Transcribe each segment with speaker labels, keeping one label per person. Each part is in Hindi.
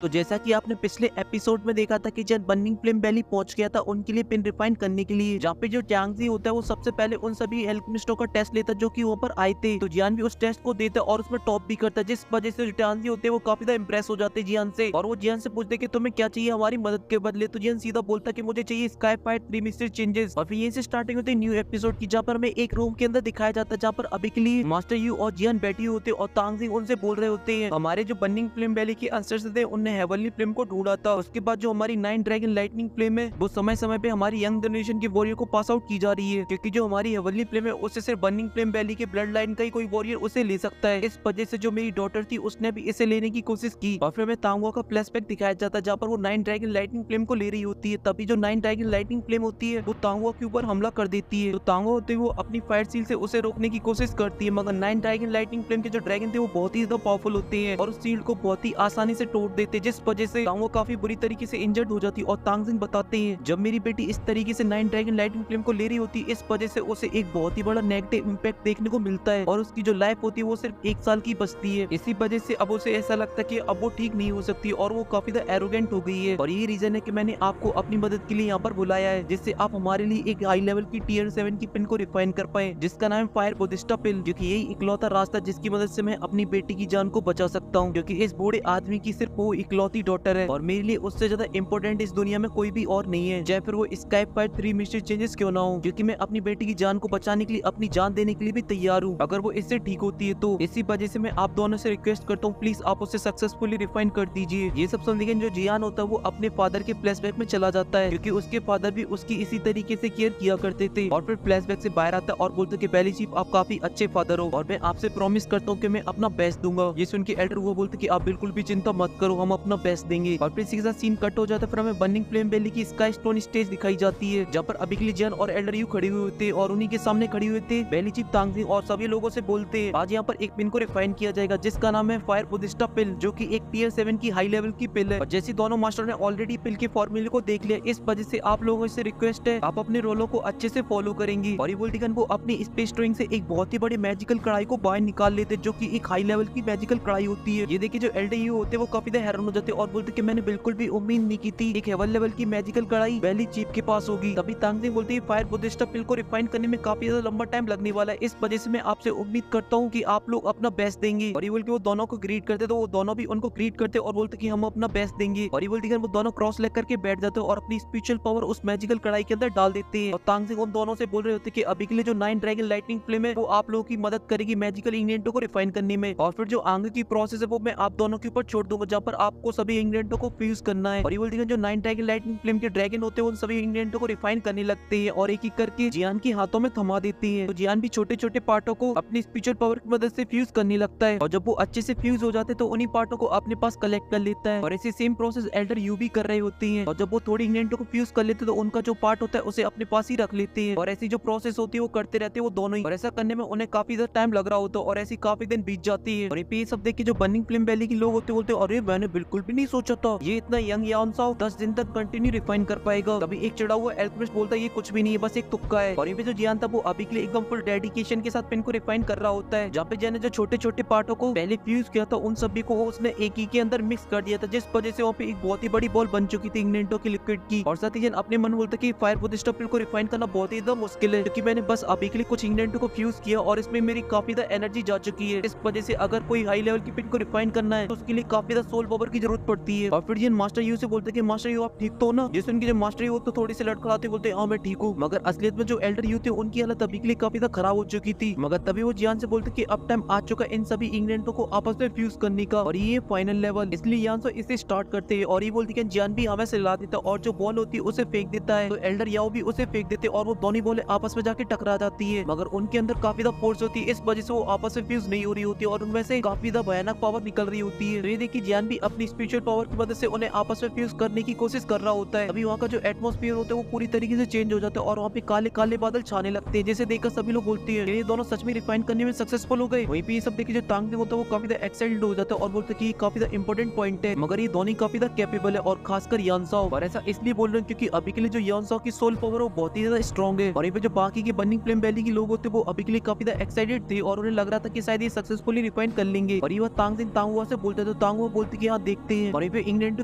Speaker 1: तो जैसा कि आपने पिछले एपिसोड में देखा था कि जब बर्निंग फ्लेम वैली पहुंच गया था उनके लिए पिन रिफाइन करने के लिए, जहाँ पे जो जियांग होता है वो सबसे पहले उन सभी एल्केमिस्टों का टेस्ट लेता जो कि वहाँ पर आए थे। तो जियान भी उस टेस्ट को देता और उसमें टॉप भी करता, जिस वजह से जो जियांग होते हैं वो काफी ज्यादा इंप्रेस हो जाते जियान से, और वो जियान से पूछते कि तुम्हें क्या चाहिए हमारी मदद के बदले। तो जियान सीधा बोलता कि मुझे चाहिए स्काई फायर 3 मिस्टर चेंजेस। और फिर यहीं से स्टार्टिंग होती है न्यू एपिसोड की, जहाँ पर हमें एक रूम के अंदर दिखाया जाता है जहाँ पर अभी के लिए मास्टर यू और जियान बैठी होते और तांगजिंग उनसे बोल रहे होते हैं हमारे जो बर्निंग फ्लेम वैली के अंसर थे उनने हेवनली फ्लेम को ढूंढा था। उसके बाद जो हमारी 9 ड्रैगन लाइटनिंग फ्लेम है वो समय समय पे हमारी यंग जनरेशन के वॉरियर को पास आउट की जा रही है, क्योंकि जो हमारी हेवनली फ्लेम है उससे सिर्फ बर्निंग फ्लेम वैली के ब्लड लाइन का ही कोई वॉरियर उसे ले सकता है। इस वजह से जो मेरी डॉटर थी उसने भी इसे लेने की कोशिश की। और फिर हमें तांगुआ का फ्लैशबैक दिखाया जाता है जहाँ पर वो 9 ड्रैगन लाइटनिंग फ्लेम को ले रही होती है। तभी जो 9 ड्रैगन लाइटनिंग फ्लेम होती है वो तांगुआ के ऊपर हमला कर देती है। तो तांगुआ होते हुए वो अपनी फायर सील से उसे रोकने की कोशिश करती है, मगर 9 ड्रैगन लाइटनिंग फ्लेम के जो ड्रैगन थे वो बहुत ही ज्यादा पावरफुल होते हैं और उस शील्ड को बहुत ही आसानी से तोड़ देते, जिस वजह से तांगुआ काफी बुरी तरीके से इंजर्ड हो जाती। और तांगजिंग बताते हैं जब मेरी बेटी इस तरीके से 9 ड्रैगन लाइटनिंग फ्लेम को ले रही होती है इस वजह से उसे एक बहुत ही बड़ा नेगेटिव इंपैक्ट देखने को मिलता है और उसकी जो लाइफ होती है वो सिर्फ 1 साल की बचती है। इसी वजह से अब उसे ऐसा लगता है कि अब वो ठीक नहीं हो सकती और वो काफी ज्यादा एरोगेंट हो गई है। और यही रीजन है कि मैंने आपको अपनी मदद के लिए यहाँ पर बुलाया है, जिससे आप हमारे लिए एक हाई लेवल की टीयर 7 की पिन को रिफाइन कर पाए, जिसका नाम है फायर बुद्धिस्टा पिन, जो कि यही इकलौता रास्ता जिसकी मदद से मैं अपनी बेटी की जान को बचा सकता हूँ, क्योंकि इस बूढ़े आदमी की सिर्फ वो इकलौती डॉटर है और मेरे लिए उससे ज्यादा इंपॉर्टेंट इस दुनिया में कोई भी और नहीं है, चाहे फिर वो स्काई फायर 3 मिस्टर चेंजेस क्यों ना हो, क्योंकि मैं अपनी बेटी की जान को बचाने के लिए अपनी जान देने के लिए भी तैयार हूँ अगर वो इससे ठीक होती है। तो इसी वजह से मैं आप दोनों से रिक्वेस्ट करता हूँ प्लीज आप उसे सक्सेसफुली रिफाइन कर दीजिए। ये सब सुनने के जो जियान होता है वो अपने फादर के फ्लैशबैक में चला जाता है, क्योंकि उसके फादर भी उसकी इसी तरीके से केयर किया करते थे। और फिर फ्लैशबैक से बाहर आता है और बोलते कि पहली चीफ आप काफी अच्छे फादर हो और मैं आपसे प्रॉमिस करता हूँ कि मैं अपना बेस्ट दूंगा। ये सुन के एल्डर वो बोलते कि आप बिल्कुल भी चिंता मत करो, हम अपना बेस्ट देंगे। और फिर इसी के साथ सीन कट हो जाता है। फिर हमें बर्निंग फ्लेम वैली की स्काई स्टोन स्टेज दिखाई जाती है जहाँ पर अभी के लिए जियान और एल्डर यू खड़े हुए होते और उन्हीं के सामने खड़ी हुए थे पहली चीफ तांगजिंग और सभी लोगों से बोलते हैं आज यहाँ पर एक पिन को रिफाइन किया जाएगा जिसका नाम है फायर बुद्धिस्टा पिल, जो कि एक टीयर 7 की हाई लेवल की पिल है। और जैसे दोनों मास्टर ने ऑलरेडी पिल के फॉर्मूले को देख लिया, इस वजह से आप लोगों से रिक्वेस्ट है आप अपने रोलों को अच्छे से फॉलो करेंगे। और इवोल्टिगन वो अपनी स्पेस ट्रोइंग से एक बहुत ही बड़ी मैजिकल कढ़ाई को बाहर निकाल लेते जो कि एक हाई लेवल की मैजिकल कढ़ाई होती है। ये देखिए जो एल्डर यू होते वो काफी ज्यादा हैरान हो जाते और बोलते कि मैंने बिल्कुल भी उम्मीद नहीं की थी एक हेवन लेवल की मैजिकल कढ़ाई वैली चीफ के पास होगी। तभी तांगजिंग बोलती है फायर बुद्धिस्टा पिल को रिफाइन करने में काफी ज्यादा लंबा टाइम लगने वाला है, इस वजह से मैं आपसे उम्मीद करता हूँ कि आप लोग अपना बेस्ट देंगे। और ये बोल के वो दोनों को ग्रीट करते तो वो दोनों भी उनको ग्रीट करते और बोलते कि हम अपना बेस्ट देंगे। और ये बोलते वो दोनों क्रॉस लेग करके बैठ जाते और अपनी स्पिरिचुअल पावर उस मैजिकल कढ़ाई के अंदर डाल देते हैं। और तांगजिंग उन दोनों से बोल रहे होते कि अभी के लिए जो 9 ड्रैगन लाइटनिंग फ्लेम है वो आप लोगों की मदद करेगी मैजिकल इंग्रेडिएंटों को रिफाइन करने में, और फिर जो आगे की प्रोसेस है वो मैं आप दोनों के ऊपर छोड़ दूंगा जहाँ पर आपको सभी इंग्रेडिएंटों को फ्यूज करना है। और ये बोलते जो 9 ड्रैगन लाइटनिंग फ्लेम के ड्रैगन होते हैं उन सभी इंग्रेडिएंटों को रिफाइन करने लगते हैं और एक एक करके जियान के हाथों में थमा देती है। तो जियान भी छोटे छोटे पार्टों को अपनी स्पिरिचुअल पावर की मदद से फ्यूज करने लगता है और जब वो अच्छे से फ्यूज हो जाते हैं तो उन्हीं पार्टों को अपने पास कलेक्ट कर लेता है। और ऐसे सेम प्रोसेस एल्डर यू भी कर रहे होते हैं और जब वो थोड़ी इंग्रेडिएंटों को फ्यूज कर लेते हैं तो उनका जो पार्ट होता है उसे अपने पास ही रख लेते हैं और ऐसी जो प्रोसेस होती है वो करते रहते हैं वो दोनों ही। और ऐसा करने में उन्हें काफी ज्यादा टाइम लग रहा होता है और ऐसी काफी दिन बीत जाती है। और ये सब देख के जो बर्निंग फ्लेम वैली के लोग होते बोलते अरे मैंने बिल्कुल भी नहीं सोचा था ये इतना यंग यानसाओ 10 दिन तक कंटिन्यू रिफाइन कर पाएगा। तभी एक चढ़ा हुआ एल्केमिस्ट बोलता है ये कुछ भी नहीं है बस एक तुक्का है। और ये जो जियान था वो अभी के लिए एकदम फुल डेडिकेशन के साथ पिन को रिफाइन कर रहा होता है, जहाँ पे जियान ने जो छोटे छोटे पार्टों को पहले फ्यूज किया था उन सभी को उसने एक ही के अंदर मिक्स कर दिया था, जिस वजह से वहाँ पे एक बहुत ही बड़ी बॉल बन चुकी थी इंग्रेडिएंटों की लिक्विड की। और साथ ही जियान अपने मन में बोलता कि फायर बुद्धिस्टा पिल को रिफाइन करना बहुत ही ज्यादा मुश्किल है क्योंकि मैंने बस अभी के लिए कुछ इंग्रेडिएंटों को फ्यूज किया और इसमें मेरी काफी ज्यादा एनर्जी जा चुकी है, इस वजह से अगर कोई हाई लेवल की पिन को रिफाइन करना है तो उसके लिए काफी ज्यादा सोल पावर की जरूरत पड़ती है। और फिर जियान मास्टर यू से बोलते कि मास्टर यू आप ठीक तो ना, जिस उनकी जो मास्टर यू तो थोड़ी सी लड़खड़ाते बोलते हाँ मैं ठीक हूँ, मगर असलियत में जो एल्डर यू थे उनकी हालत अभी के लिए काफी ज्यादा खराब हो चुकी थी। मगर तभी वो जियान से बोलते कि अब टाइम आ चुका इन सभी इंग्रेडिएंटों को आपस में फ्यूज करने का और ये फाइनल लेवल, इसलिए जियान से इसे स्टार्ट करते हैं। और ये बोलती कि जियान भी हमें से ला देता और जो बॉल होती है उसे फेंक देता है तो एल्डर याओ भी उसे फेंक देते और वो दोनों बॉलें आपस में जाके टकरा जाती है, मगर उनके अंदर काफी ज्यादा फोर्स होती है इस वजह से वो आपस में फ्यूज नहीं हो रही होती और उनमें से काफी ज्यादा भयानक पावर निकल रही होती है। तो ये देखिए जियान भी अपनी स्पिरिचुअल पावर की मदद से उन्हें आपस में फ्यूज करने की कोशिश कर रहा होता है। अभी वहाँ का जो एटमॉस्फेयर होता है वो पूरी तरीके से चेंज हो जाता है और वहाँ पे काले काले बादल छाने लगते हैं, जैसे देखकर सभी लोग बोलते हैं ये दोनों सच में रिफाइन करने में सक्सेसफुल हो गए। वहीं पे ये सब देखिए जो तांगजिंग होता है वो काफी ज्यादा एक्साइटेड हो जाता है और बोलते हैं कि ये काफी ज्यादा इंपॉर्टेंट पॉइंट है, मगर ये दोनों काफी ज्यादा कैपेबल है और खासकर यानसाओ। और ऐसा इसलिए बोल रहे हैं क्योंकि अभी के लिए जो यानसाओ की सोल पावर वो बहुत ही ज्यादा स्ट्रॉन्ग है। और ये पे जो बाकी के बर्निंग फ्लेम वैली के लोग होते वो अभी के लिए काफी ज्यादा एक्साइटेड थे और उन्हें लग रहा था कि शायद ये सक्सेसफुली रिफाइन कर लेंगे। और ये तांगजिंग तांगुआ से बोलते तो तांगुआ बोलते कि हाँ देखते हैं। और पे इंग्लैंड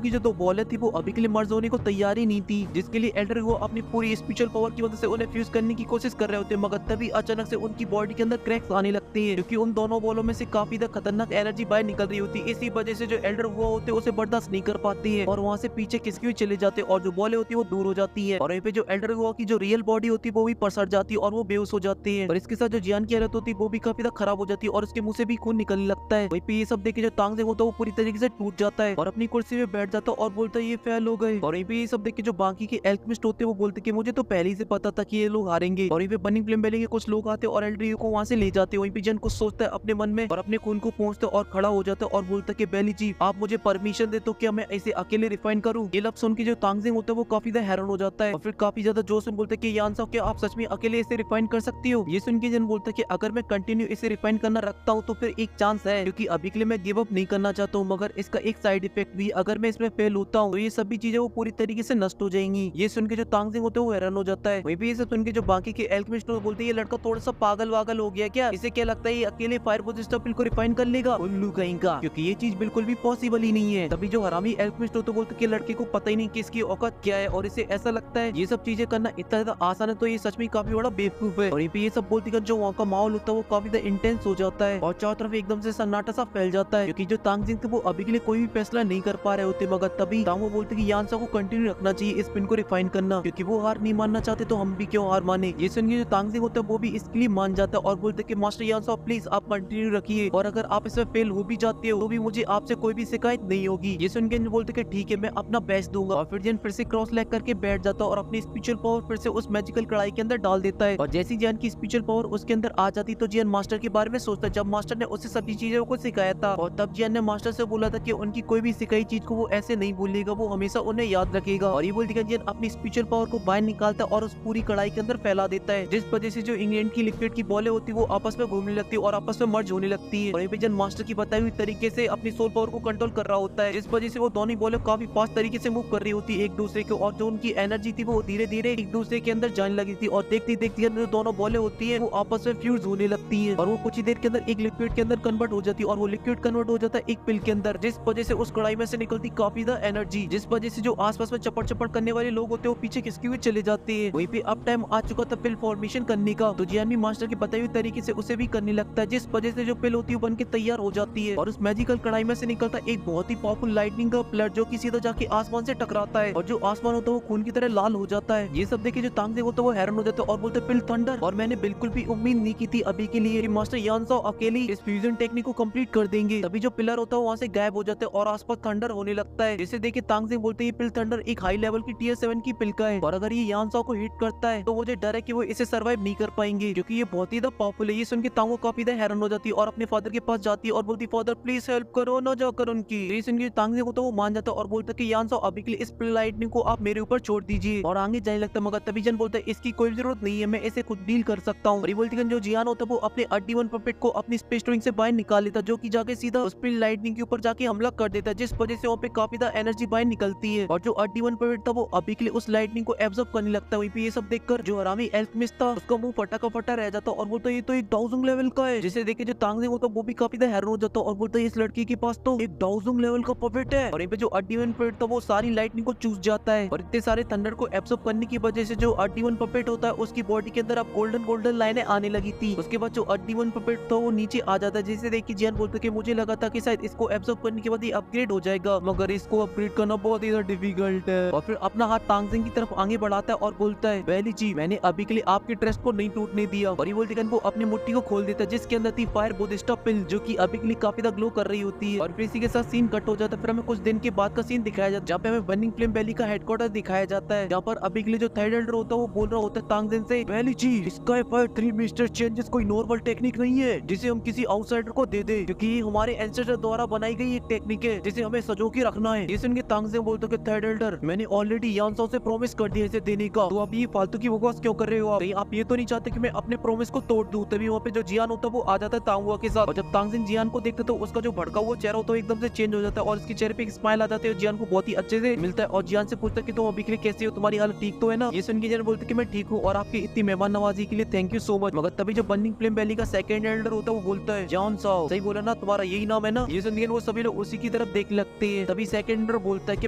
Speaker 1: की जो 2 बॉलें थी वो अभी के लिए मर्ज होने को तैयार ही नहीं थी, जिसके लिए एल्डर वो अपनी पूरी स्पिरिचुअल पावर की वजह से उन्हें फ्यूज करने की कोशिश कर रहे होते हैं, मगर तभी अचानक से उनकी बॉडी के अंदर क्रैक्स आने लगते हैं, क्योंकि उन दोनों बॉलों में से काफी ज्यादा खतरनाक एनर्जी बाहर निकल रही होती है। इसी वजह से जो एल्डर वो होते हैं उसे बर्दाश्त नहीं कर पाते हैं और वहाँ से पीछे खिसके हुए चले जाते हैं और जो बॉलें होती है वो दूर हो जाती है। और यहाँ पे जो एल्डर हुआ की जो रियल बॉडी होती है वो भी पसर जाती है और वो बेहोश हो जाते हैं। और इसके साथ जो जियान की हालत होती है वो भी काफी ज्यादा खराब हो जाती है और उसके मुंह से भी खून निकलने लगता है। वहीं पे ये सब देखे जो तांग होता है वो पूरी तरीके से टूट जाता है और अपनी कुर्सी में बैठ जाता है और बोलता है ये फेल हो गए। और वहीं पे ये सब देख के जो बाकी के एल्केमिस्ट होते हैं वो बोलते कि मुझे तो पहले ही से पता था कि ये लोग हारेंगे। और वहीं पे बर्निंग फ्लेम वैली के कुछ लोग आते हैं और एल्ड्रियो को वहां से ले जाते हैं। वहीं पे जन कुछ सोचता है अपने मन में और अपने खून को पहुंचता है और खड़ा हो जाता है और बोलता है कि बेली जी आप मुझे परमिशन दे तो क्या मैं ऐसे अकेले रिफाइन करूं। ये लफ्ज सुन के जो तांगजिंग होता है वो काफी ज्यादा हैरान हो जाता है और फिर काफी ज्यादा जोश में बोलता है कि यान साहब क्या आप सच में अकेले इसे रिफाइन कर सकती हो। ये सुन के जन बोलता है कि अगर मैं कंटिन्यू इसे रिफाइन करना रखता हूँ तो फिर एक चांस है, क्योंकि अभी के लिए मैं गिव अप नहीं करना चाहता हूँ, मगर इसका एक साइड इफेक्ट भी अगर मैं इसमें फेल होता हूँ तो ये सभी चीजें वो पूरी तरीके से नष्ट हो जाएंगी। ये सुन के जो तांगजिंग होते हैं वो हैरान हो जाता है। वहीं पे ये सब सुन के जो बाकी के एल्केमिस्ट बोलते हैं ये लड़का थोड़ा सा पागल वागल हो गया क्या, इसे क्या लगता है ये अकेले फायर बोजिस्टा पिल को रिफाइन कर लेगा, उल्लू कहीं का, क्योंकि ये चीज बिल्कुल भी पॉसिबल ही नहीं है। तभी जो हरामी एल्केमिस्ट होते बोलते कि लड़के को पता ही नहीं कि इसकी औकात क्या है और इसे ऐसा लगता है ये सब चीजें करना इतना ज्यादा आसान है, तो ये सच में काफी बड़ा बेवकूफ है। और ये सब बोलती कर जो वहाँ का माहौल होता है वो काफी ज्यादा इंटेंस हो जाता है और चारों तरफ एकदम से सन्नाटा सा फैल जाता है, क्योंकि जो तांगजिंग थे वो अभी के लिए कोई भी फैसला नहीं कर पा रहे होते। मगर तभी तांगो बोलते कि यान सा को कंटिन्यू रखना चाहिए इस पिन को रिफाइन करना, क्योंकि वो हार नहीं मानना चाहते तो हम भी क्यों हार माने। ये सुन के जो तांगजिंग होता है वो भी इसके लिए मान जाता है और बोलते कि मास्टर यान सा प्लीज आप कंटिन्यू रखिए और अगर आप इसमें फेल हो भी जाते हो तो भी मुझे आपसे कोई भी शिकायत नहीं होगी। ये सुन के बोलते कि ठीक है मैं अपना बेस्ट दूंगा और फिर जैन फिर से क्रॉस लेग करके बैठ जाता है और अपनी स्पिरिचुअल पावर फिर से उस मैजिकल कढ़ाई के अंदर डाल देता है। और जैसी जैन की स्पिरिचुअल पावर उसके अंदर आ जाती तो जियान मास्टर के बारे में सोचता है, जब मास्टर ने उसे सभी चीजों को सिखाया था और तब जियान ने मास्टर से बोला था कि उनकी कोई भी सिखाई चीज को वो ऐसे नहीं भूलेगा, वो हमेशा उन्हें याद रखेगा। और ये बोलती है जियान अपनी स्पिरिचुअल पावर को बाहर निकालता है और उस पूरी कढ़ाई के अंदर फैला देता है, जिस वजह से जो इंग्लैंड की लिक्विड की बॉलें होती है वो आपस में घूमने लगती है और आपस में मर्ज होने लगती है। और ये मास्टर की बताई हुई तरीके से अपनी सोल पावर को कंट्रोल कर रहा होता है, जिस वजह से वो दोनों बॉलें काफी फास्ट तरीके से मूव कर रही होती है एक दूसरे को और जो उनकी एनर्जी थी वो धीरे धीरे एक दूसरे के अंदर जाने लगी थी और देखते देखते जो दोनों बॉलें होती है वो आपस में फ्यूज होने लगती है और वो कुछ ही देर के अंदर एक लिक्विड के अंदर कन्वर्ट हो जाती है और वो लिक्विड कन्वर्ट हो जाता है एक पिल के अंदर, जिस वजह से उस कढ़ाई में से निकलती काफी ज्यादा एनर्जी, जिस वजह से जो आसपास में चपड़ चपड़ करने वाले लोग होते हैं वो पीछे खिसके हुए चले जाते हैं। वहीं पे अब टाइम आ चुका था पिल फॉर्मेशन करने का, तो जियान मास्टर की बताई हुई तरीके से उसे भी करने लगता है, जिस वजह से जो पिल होती है बन के तैयार हो जाती है और उस मैजिकल कढ़ाई में से निकलता एक बहुत ही पावरफुल लाइटनिंग का फ्लड जो कि सीधा जाके आसमान से टकराता है और जो आसमान होता है वो खून की तरह लाल हो जाता है। ये सब देखे जो तांगजिंग होता है वो हैरान हो जाता है और बोलते पिल थंडर, और मैंने बिल्कुल भी उम्मीद नहीं की थी अभी के लिए कि मास्टर यान साओ अकेले इस फ्यूजन टेक्निक को कंप्लीट कर देंगे। तभी जो पिलर होता है वहाँ से गायब हो जाते हैं और आसपास थंडर होने लगता है, जिसे देखे तांगजिंग बोलते हैं पिल थंडर एक हाई लेवल की टियर 7 की पिल का है और अगर ये यान साओ को हिट करता है तो मुझे डर है कि वो इसे सर्वाइव नहीं कर पाएंगे क्योंकि ये बहुत ही पावरफुल है। ये सुन के तांगो काफी हैरान हो जाती है और अपने फादर के पास जाती है और बोलती फादर प्लीज हेल्प करो ना जाकर उनकी। ये सुन के तांगजिंग होता है वो मान जाता है और बोलता है कि यान साओ अभी के लिए इस पिल लाइटनिंग को आप मेरे ऊपर छोड़ दीजिए और आगे जाने लगता है, मगर तभी जन बोलता है इसकी कोई जरूरत नहीं है, मैं इसे खुद डील कर सकता हूँ। बोलती जो जियान होता है वो अपने अड्डी-1 पपेट को अपनी स्पेस स्टोरिंग से बाहर निकाल लेता जो कि जाके सीधा उस पिल लाइटनिंग के ऊपर जाके हमला कर देता है, जिस वजह से वहाँ पे काफी ज्यादा एनर्जी बाहर निकलती है और जो अड्डी-1 पपेट था वो अभी के लिए उस लाइटनिंग को एब्जॉर्ब करने लगता है। वहीं पे ये सब देखकर जो हरामी एल्केमिस्ट था उसका मुंह फटा का फटा रह जाता और बोलता ये तो एक डाउजिंग लेवल का है, जिसे देखे जो तांगजिंग होता वो भी काफी ज्यादा हैरान हो जाता और बोलता इस लड़की के पास तो एक डाउजिंग लेवल का पपेट है। और यहाँ पे जो अड्डी-1 पपेट था वो सारी लाइटनिंग को चूस जाता है और इतने सारे थंडर को एब्जॉर्ब करने की वजह से जो अड्डी-1 पपेट होता है उसकी बॉडी के अंदर अब गोल्डन लाइनें आने लगी थी। उसके बाद जो अड्डी-1 पपेट था वो नीचे आ जाता है, जिसे देख के जियान बोलते कि मुझे लगा था कि शायद इसको एब्जॉर्ब करने के बाद ये अपग्रेड हो जाएगा, मगर इसको अपग्रेड करना बहुत ही डिफिकल्ट है। और फिर अपना हाथ तांगजिंग की तरफ आगे बढ़ाता है और बोलता है बेली जी मैंने अभी के लिए आपके ट्रस्ट को नहीं टूटने दिया। और ये बोलते वो अपनी मुट्ठी को खोल देता है जिसके अंदर थी फायर बोधिस्टा पिल जो कि अभी के लिए काफी ज्यादा ग्लो कर रही होती है। और फिर इसी के साथ सीन कट हो जाता है। फिर हमें कुछ दिन के बाद का सीन दिखाया जाता है जहाँ पे हमें बर्निंग फ्लेम वैली का हेडक्वार्टर दिखाया जाता है, जहाँ पर अभी के लिए जो थर्ड एल्डर होता है वो बोल रहा होता है तांगजिंग से बेली जी स्काई फायर 3 मिस्टर चेंजेस कोई नॉर्मल टेक्निक नहीं है जिसे हम किसी आउटसाइडर को दे दे, क्योंकि ये हमारे एंसेस्टर द्वारा बनाई गई एक टेक्निक है जिसे हमें सजो के रखना है। ये सुन के तांगजिंग बोलते कि थर्ड एल्डर मैंने ऑलरेडी यान साओ से प्रॉमिस कर दिया इसे देने का, तो आप ये फालतू की बकवास क्यों कर रहे हो? आप ये तो नहीं चाहते कि मैं अपने प्रॉमिस को तोड़ दूं? तभी वहाँ पे जो जियान होता है वो आ जाता है तांगुआ के साथ और जब तांगजिंग जियान को देखते तो उसका जो भड़का हुआ चेहरा होता है एकदम से चेंज हो जाता है और उसके चेहरे पे एक स्माइल आ जाती है। जियान को बहुत ही अच्छे से मिलता है और जियान से पूछता है कि तुम अभी के लिए कैसे हो, तुम्हारी हालत ठीक तो है ना? ये सुन के जियान बोलते कि मैं ठीक हूँ और आपकी इतनी मेहमान नवाजी के लिए थैंक यू सो मच। मगर तभी जो बर्निंग फ्लेम वैली का सेकंड एल्डर होता है वो बोलता है जान साओ सही बोला ना, तुम्हारा यही नाम है ना? ये सुन के वो सभी लोग उसी की तरफ देख लगते हैं। तभी सेकंड बोलता है कि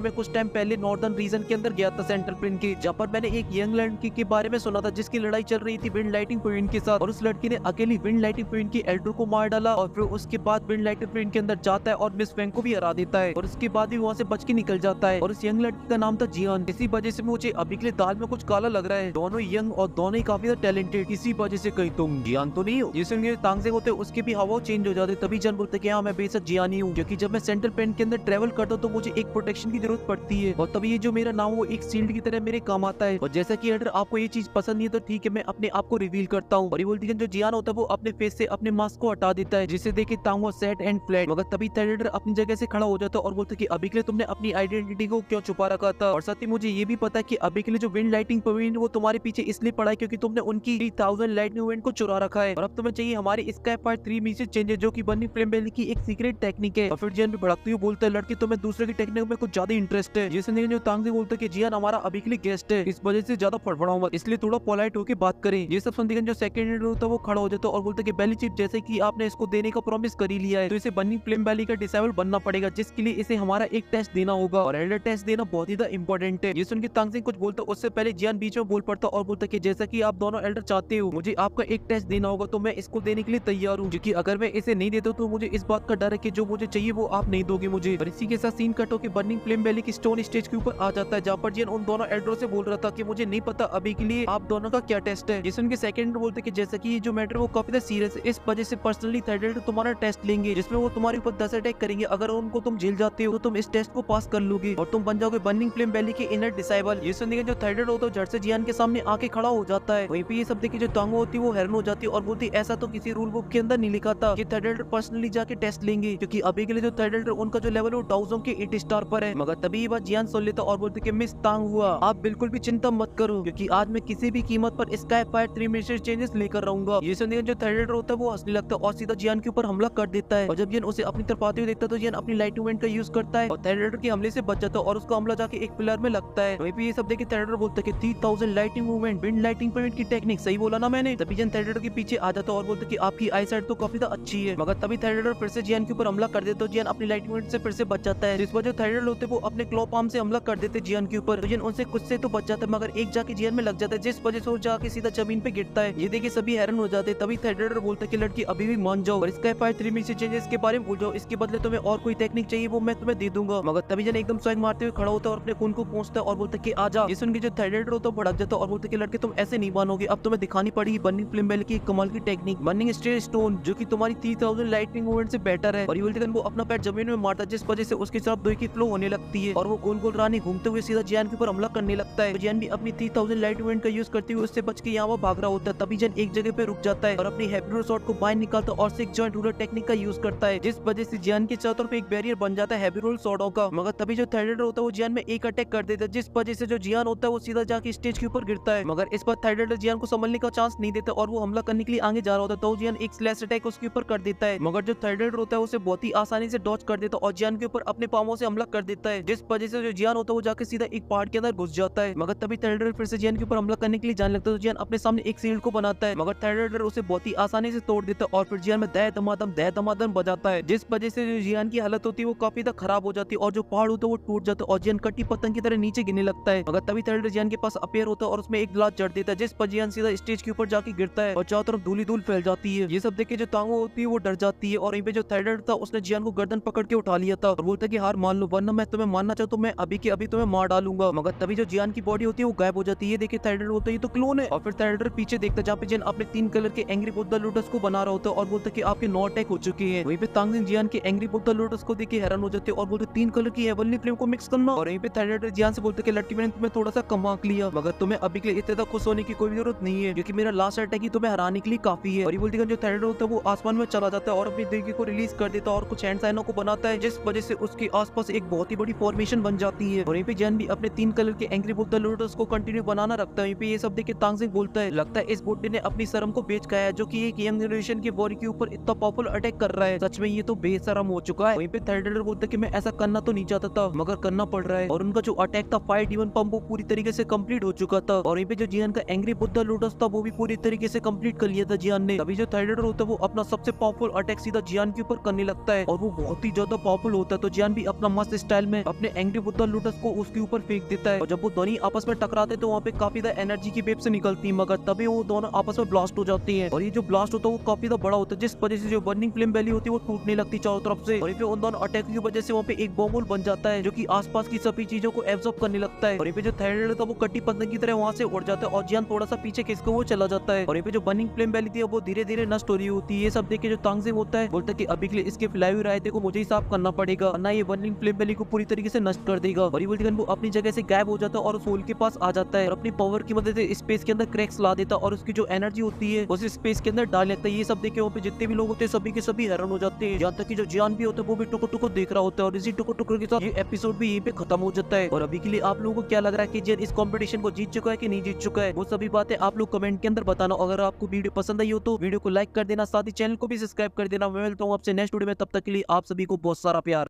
Speaker 1: मैं कुछ टाइम पहले नॉर्दर्न रीजन के अंदर गया था सेंट्रल प्लेन के, जहाँ पर मैंने एक यंग लड़की के बारे में सुना था जिसकी लड़ाई चल रही थी विंड लाइटिंग पॉइंट के साथ, और उस लड़की ने अकेली विंड लाइटिंग पॉइंट की एल्डर को मार डाला और फिर उसके बाद विंड लाइटिंग पॉइंट के अंदर जाता है और मिस फेंग को भी हरा देता है और उसके बाद भी वहाँ से बच के निकल जाता है। और उस यंग लड़की का नाम था जियान। इसी वजह से मुझे अभी के लिए दाल में कुछ काला लग रहा है। दोनों यंग और दोनों ही काफी टैलेंटेड, इसी वजह से कहीं तुम जियान तो नहीं हो। जिसमें तांगजे होते उसके भी हवा चेंज हो जाते। तभी जन बोलते कि हाँ मैं बेशक जियान ही हूँ, क्योंकि जब मैं सेंट्रल प्लेन के अंदर ट्रेवल करता हूँ तो मुझे एक प्रोटेक्शन की जरूरत पड़ती है, और तभी ये जो मेरा नाम वो एक शील्ड की तरह मेरे काम आता है। और जैसा कि अगर आपको ये चीज पसंद नहीं है तो ठीक है, मैं अपने आप को रिवील करता हूँ। और ये बोलती है जो जियान होता है वो अपने फेस से अपने मास्क को हटा देता है, जिसे देखे तांगो सेट एंड फ्लैट। मगर तभी थंडर अपनी जगह से खड़ा हो जाता है और बोलता है कि अभी के लिए तुमने अपनी आइडेंटिटी को क्यों छुपा रखा था। और साथ ही मुझे ये भी पता है कि अभी के लिए जो विंड लाइटिंग पॉइंट वो तुम्हारे पीछे इसलिए पड़ा है क्योंकि तुमने उनकी 3000 लाइटनिंग इवेंट को चुरा रखा है, और अब तुम्हें चाहिए हमारी स्काई पार्ट 3 में से चेंजेस, जो कि बर्निंग फ्लेम बेली की एक सीक्रेट टेक्निक है। और फिर जियान भी भड़कती हुई बोलता है लड़की तुम्हें दूसरे की टेक्निक में कुछ ज्यादा इंटरेस्ट है। जिसने जो तांगजे बोलता है कि जियान हमारा अभी के लिए गेस्ट है, इस वजह से ज्यादा फड़फड़ाओ मत, इसलिए थोड़ा पोलाइट होकर बात करें। ये सब सुनते जो सेकंड होता है वो खड़ा हो जाता है और बोलता है कि बेली चिप जैसे कि आपने इसको देने का प्रॉमिस कर ही लिया है तो इसे बर्निंग फ्लेम बेली का डिसेबल बनना पड़ेगा, जिसके लिए इसे हमारा एक टेस्ट देना होगा, और एल्डर टेस्ट देना बहुत ही इंपॉर्टेंट है। ये सुन के तांगजे कुछ बोलता है, उससे पहले जियान बीच में बोल पड़ता और बोलता कि जैसा कि आप दोनों एल्डर चाहते हो मुझे आपका एक टेस्ट देना होगा, तो मैं इसको देने के लिए तैयार हूँ, क्योंकि अगर मैं इसे नहीं देता तो मुझे इस बात का डर है कि जो मुझे चाहिए वो आप नहीं दोगे मुझे। और इसी के साथ सीन कट होकर बर्निंग फ्लेम वैली की स्टोन स्टेज के ऊपर आ जाता है, जहाँ पर जियान उन दोनों एल्डरों से बोल रहा था कि मुझे नहीं पता अभी के लिए आप दोनों का क्या टेस्ट है। जिसमें सेकंड बोलते कि जैसा कि ये जो मैटर वो काफी सीरियस है, इस वजह से पर्सनली थर्ड तुम्हारा टेस्ट लेंगे, जिसमें वो तुम्हारे ऊपर 10 अटैक करेंगे। अगर उनको तुम झेल जाते हो तो तुम इस टेस्ट को पास कर लोगे और तुम बन जाओगे बर्निंग फ्लेम वैली के इनर डिसेबल। ये सुनने जो थर्ड होता है झट से जियान के सामने आके खड़ा हो जाता है। वहीं पे ये सब देखे जो तांगो होती है वो हैरान हो जाती है और बोलती ऐसा तो किसी रूल बुक के अंदर नहीं लिखा था कि थर्ड पर्सनली जाके टेस्ट लेंगे, क्योंकि अभी के लिए जो थर्ड उनका जो लेवल है वो टाउजों के 8 स्टार पर है। मगर तभी ये बात जियान सुन लेता और बोलते कि मिस तांग हुआ आप बिल्कुल भी चिंता मत करो, क्योंकि आज मैं किसी भी कीमत पर स्काई फायर 3 में से चेंजेस लेकर रहूंगा। ये सुनने जो थर्ड होता है वो हंसने लगता है और सीधा जियान के ऊपर हमला कर देता है। और जब जियान उसे अपनी तरफ आते हुए देखता है तो जियान अपनी लाइट इवेंट का यूज करता है और थर्ड के हमले से बच जाता है और उसका हमला जाके एक पिलर में लगता है। वहीं पे ये सब देखे थर्ड बोलता है कि 3000 lighting movement wind lighting point की टेक्निक सही बोला ना मैंने। तभी जियान थर्ड के पीछे आ जाता है और बोलता है कि आपकी आई साइड तो काफी अच्छी है। मगर तभी थर्ड फिर से जियान के ऊपर हमला कर देता है, जियान अपनी लाइटिंग इवेंट से फिर से बच जाता है, जिस वजह थर्ड होते वो अपने क्लॉ पाम से हमला कर देते जियान के ऊपर। तो जियान उनसे कुछ से तो बच जाता है मगर एक जाके जियान में लग जाता है, जिस वजह से वो जाके सीधा जमीन पे गिरता है। ये देखे सभी हैरान हो जाते हैं। तभी थर्ड बोलता है कि लड़की अभी भी मान जाओ और स्काई फायर 3 में से चेंजेस के बारे में भूल जाओ, इसके बदले तुम्हें और कोई टेक्निक चाहिए वो मैं तुम्हें दे दूंगा। मगर तभी जन एकदम स्वैग मारते हुए खड़ा होता है और अपने खून को पहुंचता है और बोलता है कि आजा। ये सुन के जो थर्ड होता है भड़क जाता है और बोलता है कि लड़के तुम ऐसे नहीं मानोगे, अब तुम्हें दिखानी पड़ेगी बर्निंग फ्लेम बेल की एक कमाल की टेक्निक बर्निंग स्टेज स्टोन, जो कि तुम्हारी 3000 लाइटनिंग मूवमेंट से बेटर है। और ये बोलते वो अपना पैर जमीन में मारता है, जिस वजह से उसकी तरफ दो की फ्लो होने लगती है और वो गोल गोल रानी घूमते हुए सीधा जियान के ऊपर हमला करने लगता है। जियान भी अपनी 3000 लाइट इवेंट का यूज करते हुए उससे बच के यहाँ भाग रहा होता है। तभी जन एक जगह पे रुक जाता है और अपनी हैप्पी शॉट को बाहर निकालता है और सिक्स जॉइंट रूलर टेक्निक का यूज करता है, जिस वजह से जियान के चारों तरफ एक बैरियर बन जाता है हैप्पी रोल शॉटों का। मगर तभी जो थर्ड होता है वो जियान में एक अटैक कर देता है, जिस वजह से जो जियान होता है वो सीधा जाके स्टेज के ऊपर गिरता है। मगर इस बार थर्ड जियान को संभलने का चांस नहीं देता और वो हमला करने के लिए आगे जा रहा होता है, तो जियान एक स्लैश अटैक उसके ऊपर कर देता है। मगर जो थर्ड होता है उसे बहुत ही आसानी से डॉज कर देता है और जियान के ऊपर अपने पांवों से हमला कर देता है, जिस वजह से जो जियान होता है वो जाके सीधा एक पहाड़ के अंदर घुस जाता है। मगर तभी थर्ड फिर से जियान के ऊपर हमला करने के लिए जाने लगता है, तो जियान अपने सामने एक शील्ड को बनाता है मगर थर्ड उसे बहुत ही आसानी से तोड़ देता है और फिर जियान में दह दमादम बजाता है, जिस वजह से जो जियान की हालत होती है वो काफी खराब हो जाती है और जो पहाड़ होता है वो टूट जाता है और जियान कटी पतंग की तरह नीचे गिरने लगता है। मगर तभी थर्ड जियान के पास अपेयर होता है और उसमें एक ग्लास जड़ देता है, जिस पर जियान सीधा स्टेज के ऊपर जाके गिरता है और चारों तरफ धूल ही धूल फैल जाती है। ये सब देख के जो तांगो होती है वो डर जाती है और वहीं पे जो थर्ड था उसने जियान को गर्दन पकड़ के उठा लिया था और बोलता है कि हार मान लो वरना मैं तुम्हें मानना चाहूँ तो मैं अभी के अभी तुम्हें मार डालूंगा। मगर तभी जो जियान की बॉडी होती है वो गायब हो जाती है। देखिए थर्ड होता है ये तो क्लोन है और फिर थर्ड पीछे देखता है जहाँ पे जियान अपने 3 कलर के एंग्री बुद्धा लोटस को बना रहा होता है और बोलता है कि आपके 9 अटैक हो चुके हैं। वहीं पे तांगजिन जियान के एंग्री बुद्धा लोटस को देख के हैरान हो जाते हैं और बोलते 3 कलर की हेवनली फ्लेम को मिक्स करना। और वहीं पे थर्ड जियान से बोलते कि लड़की मैंने तुम्हें थोड़ा सा कम आंक लिया मगर तुम्हें अभी के लिए इतना खुश होने की कोई जरूरत नहीं है, क्योंकि मेरा लास्ट अटैक ही तुम्हें हराने के लिए काफी है। और ये बोलती है जो थर्ड होता है वो आसमान में चला जाता है और अपनी देगी को रिलीज कर देता है और कुछ हैंड साइनों को बनाता है, जिस वजह से उसके आसपास एक बहुत ही बड़ी फॉर्मेशन बन जाती है। और यहीं पे जियान भी अपने 3 कलर के एंग्री बुद्धा लोटस को कंटिन्यू बनाना रखता है। यहीं पे ये सब देख के तांगजिन बोलता है लगता है इस बुड्ढे ने अपनी शर्म को बेच गया है, जो कि एक यंग जनरेशन के वॉर के ऊपर इतना पावरफुल अटैक कर रहा है, सच में ये तो बेशरम हो चुका है। वहीं पे थर्ड बोलता है कि मैं ऐसा करना तो नहीं चाहता था मगर करना पड़ रहा है और उनका जो अटैक था फायर डीमन पंप वो पूरी तरीके से कंप्लीट हो चुका था और वहीं पे जो जियान का एंग्री बुद्धा लोटस था वो भी पूरी तरीके से कंप्लीट कर लिया था जियान ने। तभी जो थर्ड होता है वो अपना सबसे पावरफुल अटैक सीधा जियान के ऊपर करने लगता है और वो बहुत ही ज्यादा पावरफुल होता है तो जियान भी अपना मस्त स्टाइल में अपने एंग्री बुद्धा लोटस को उसके ऊपर फेंक देता है। और जब वो दोनों आपस में टकराते तो वहाँ पे काफी ज्यादा एनर्जी की वेव से निकलती है, मगर तभी वो दोनों आपस में ब्लास्ट हो जाती है। और ये जो ब्लास्ट होता है वो काफी ज्यादा बड़ा होता है, जिस वजह से जो बर्निंग फ्लेम वैली होती है वो टूटने लगती है चारों तरफ से। और फिर उन दोनों अटैक की वजह से वहाँ पे एक बॉम्ब बन जाता है जो कि आसपास की सभी चीजों को एब्जॉर्ब करने लगता है। और जो थैलेड था वो कट्टी पतंग की तरह वहाँ से उड़ जाता है और जियान थोड़ा सा पीछे खिसके वो चला जाता है। और जो बर्निंग फ्लेम वैली थी वो धीरे धीरे नष्ट हो रही होती है। ये सब देख के जो तांगजिंग होता है बोलता है कि अभी के लिए इसके फैलाई हुए रायते को मुझे ही साफ करना पड़ेगा, वरना ये बर्निंग फ्लेम वैली को पूरी तरीके से नष्ट कर देगा। और वो अपनी जगह से गायब हो जाता है और सोल के पास आ जाता है और अपनी पावर की मदद से स्पेस के अंदर क्रैक्स ला देता है और उसकी जो एनर्जी होती है उस स्पेस के अंदर डाल लेता है। ये सब देख के वहाँ पे जितने भी लोग होते हैं सभी के सभी हैरान हो जाते हैं, यहाँ तक कि जो जियान भी होता है वो भी टुको टुको देख रहा होता है। और इसी टुको टुको के साथ ये एपिसोड भी यहीं पे खत्म हो जाता है। और अभी के लिए आप लोगों को क्या लग रहा है कि जियान इस कंपटीशन को जीत चुका है कि नहीं जीत चुका है, वो सभी बातें आप लोग कमेंट के अंदर बताना। अगर आपको वीडियो पसंद आई हो तो वीडियो को लाइक कर देना, साथ ही चैनल को भी सब्सक्राइब कर देना। मैं मिलता हूँ आपसे नेक्स्ट वीडियो में, तब तक के लिए आप सभी को बहुत सारा प्यार।